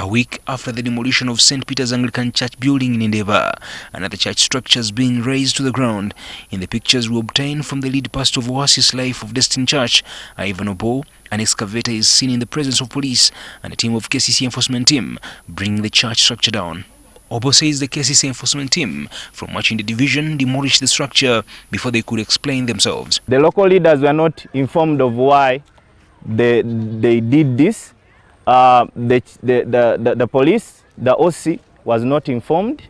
A week after the demolition of St. Peter's Anglican Church building in Endeavour, another church structure is being razed to the ground. In the pictures we obtained from the lead pastor of Oasis Life of Destiny Church, Ivan Obo, an excavator is seen in the presence of police and a team of KCCA enforcement team bringing the church structure down. Obo says the KCCA enforcement team from much in the division demolished the structure before they could explain themselves. The local leaders were not informed of why they did this. The police, the OC, was not informed,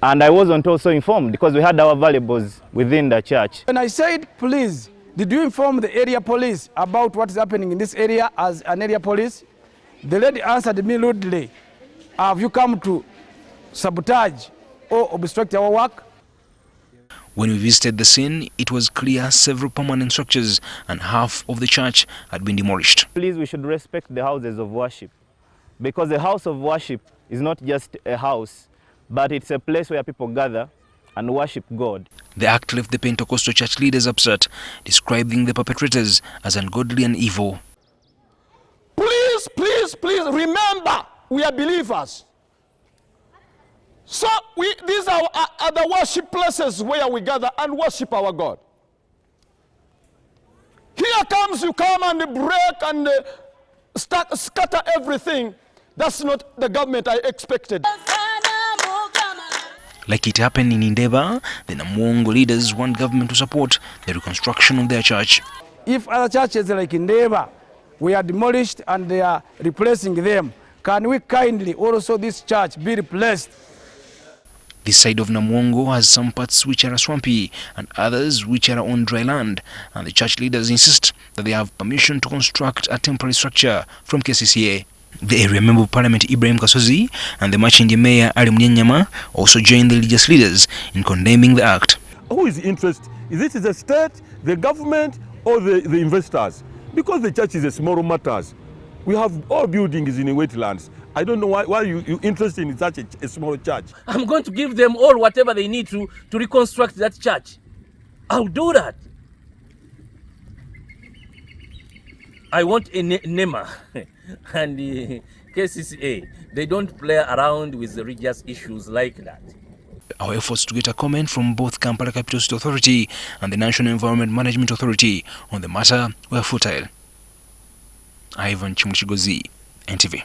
and I wasn't also informed because we had our valuables within the church. When I said, please, did you inform the area police about what is happening in this area as an area police? The lady answered me rudely, have you come to sabotage or obstruct our work? When we visited the scene, it was clear several permanent structures and half of the church had been demolished. Please, we should respect the houses of worship, because the house of worship is not just a house, but it's a place where people gather and worship God. The act left the Pentecostal Church leaders upset, describing the perpetrators as ungodly and evil. Please, please, please remember, we are believers. So these are the worship places where we gather and worship our God. Here comes, you come and break and scatter everything. That's not the government I expected. Like it happened in Endeavour, the Namuwongo leaders want government to support the reconstruction of their church. If other churches like Endeavour, we are demolished and they are replacing them, can we kindly also this church be replaced? This side of Namuwongo has some parts which are swampy and others which are on dry land, and the church leaders insist that they have permission to construct a temporary structure from KCCA. The area member of Parliament Ibrahim Kasozi and the Machindi Mayor Ali Munyenyama also joined the religious leaders in condemning the act. Who is interested? Is it the state, the government, or the investors? Because the church is a small matter. We have all buildings in the wetlands. I don't know why you're interested in such a small church. I'm going to give them all whatever they need to reconstruct that church. I'll do that. I want a NEMA and the KCCA. They don't play around with the religious issues like that. Our efforts to get a comment from both Kampala Capital City Authority and the National Environment Management Authority on the matter were futile. Ivan Chimuchigozi, NTV.